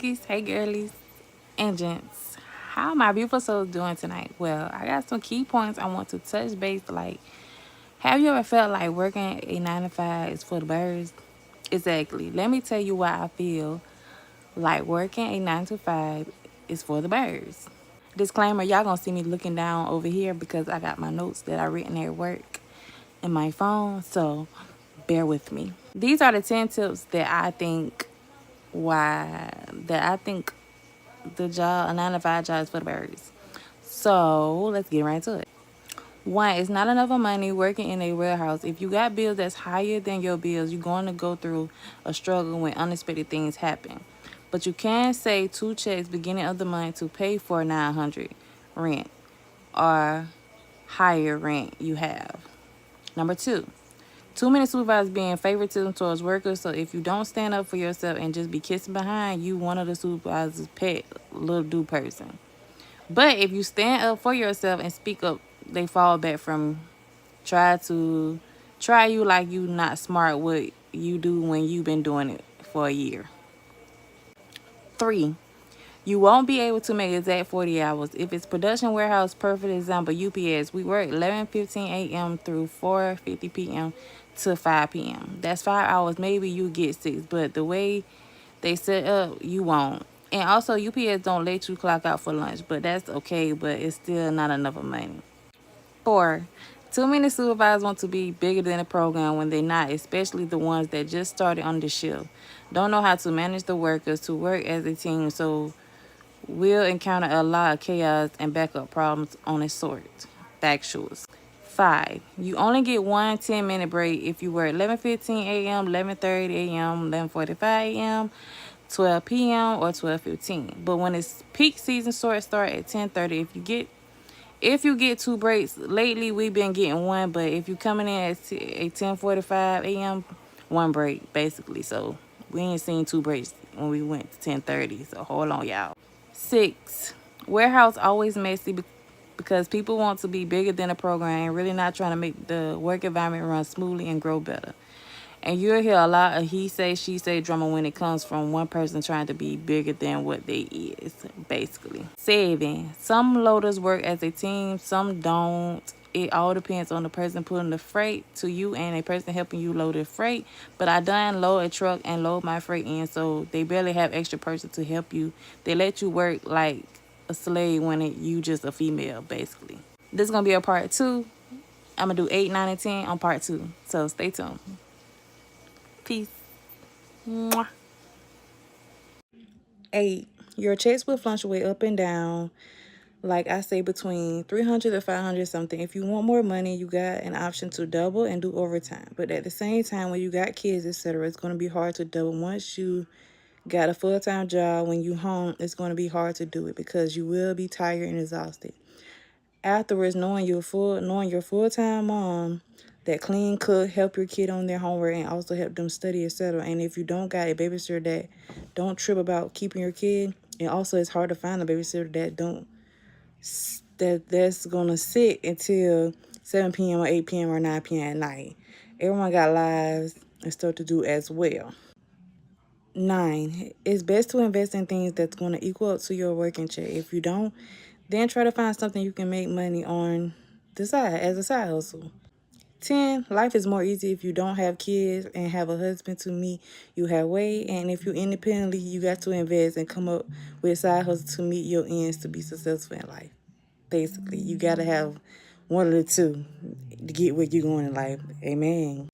cookies, hey girlies and gents. How my beautiful souls doing tonight? Well, I got some key points I want to touch base. Like, have you ever felt like working a 9 to 5 is for the birds? Exactly. Let me tell you why I feel like working a 9 to 5 is for the birds. Disclaimer, y'all gonna see me looking down over here because I got my notes that I written at work in my phone, so bear with me. These are the 10 tips that I think the job, a 9 to 5 job is for the birds. So let's get right to it. One, it's not enough of money working in a warehouse. If you got bills that's higher than your bills, you're going to go through a struggle when unexpected things happen. But you can save 2 checks beginning of the month to pay for 900 rent or higher rent you have. Number two, too many supervisors being favoritism towards workers. So if you don't stand up for yourself and just be kissing behind, you one of the supervisor's pet little do person. But if you stand up for yourself and speak up, they fall back from try you like you not smart what you do when you've been doing it for a year. Three, you won't be able to make exact 40 hours. If it's production warehouse, perfect example, UPS, we work 11:15 a.m. through 4:50 p.m. to 5 p.m. That's 5 hours. Maybe you get 6, but the way they set up, you won't. And also, UPS don't let you clock out for lunch, but that's okay, but it's still not enough of money. 4, too many supervisors want to be bigger than the program when they're not, especially the ones that just started on the shift. Don't know how to manage the workers to work as a team, so we'll encounter a lot of chaos and backup problems on its sort. Factuals. 5, you only get one 10-minute break if you work 11:15 a.m., 11:30 a.m., 11:45 a.m., 12 p.m., or 12:15. But when it's peak season, start at 10:30. If you get 2 breaks, lately we've been getting one, but if you coming in at 10:45 a.m., one break basically. So we ain't seen 2 breaks when we went to 10:30. So hold on, y'all. 6, warehouse always messy because people want to be bigger than the program and really not trying to make the work environment run smoothly and grow better. And you'll hear a lot of he say, she say drama when it comes from one person trying to be bigger than what they is, basically. 7, some loaders work as a team, some don't. It all depends on the person putting the freight to you and a person helping you load the freight. But I done load a truck and load my freight in, so they barely have extra person to help you. They let you work like a slave when you just a female, basically. This is going to be a part 2. I'm going to do 8, 9, and 10 on part 2. So stay tuned. Peace. Mwah. 8, your checks will fluctuate up and down. Like I say, between 300 to 500 something. If you want more money, you got an option to double and do overtime. But at the same time, when you got kids, etc., it's going to be hard to double. Once you got a full-time job, when you home, it's going to be hard to do it because you will be tired and exhausted. Afterwards, knowing your full-time mom that clean, cook, help your kid on their homework, and also help them study, etc. And if you don't got a babysitter that don't trip about keeping your kid, and also it's hard to find a babysitter that's gonna sit until 7 p.m. or 8 p.m. or 9 p.m. at night. Everyone got lives and stuff to do as well. 9, it's best to invest in things that's going to equal up to your working check. If you don't, then try to find something you can make money on the side as a side hustle. 10, life is more easy if you don't have kids and have a husband to meet you halfway. And if you're independently, you got to invest and come up with side hustle to meet your ends to be successful in life. Basically, you got to have one of the two to get where you're going in life. Amen.